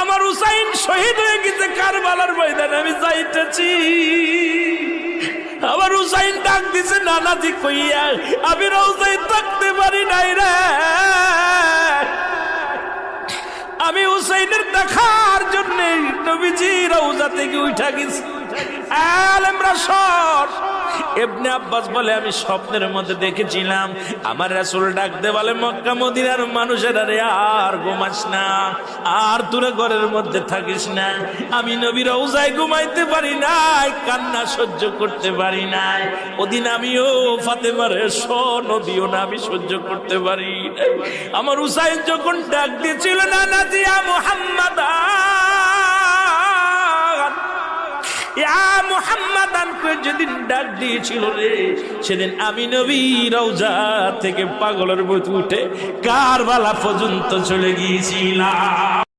আমার হুসাইন শহীদ হয়ে গেছে কারবালার ময়দানে, আমি যাইতেছি। আমার হুসাইন ডাক দিছে নানাজি কইয়া, আমি রওজায় থাকতে পারি নাই রে। আমি হুসাইনের দেখার জন্য নবীজি রওজা থেকে উঠা গেছি। আলেমরা সর। ইবনে আব্বাস বলে আমি স্বপ্নের মধ্যে দেখেছিলাম আমার রাসূল ডাক দে বলে, মক্কা মদিনার মানুষেরা রে আর ঘুমাস না, আর তোরা ঘরের মধ্যে থাকিস না। আমি নবী রওজায় ঘুমাইতে পারি নাই, কান্না সহ্য করতে পারি নাই। ওদিন আমিও ফাতেমার নদীও না আমি সহ্য করতে পারি নাই। আমার হুসাইন যখন ডাক দিয়েছিল না নাজিয়া মুহাম্মাদ যেদিন ডাক দিয়েছিল রে, সেদিন আমি নবী রওজা থেকে পাগলের মতো উঠে কারবালা পর্যন্ত চলে গিয়েছিলাম।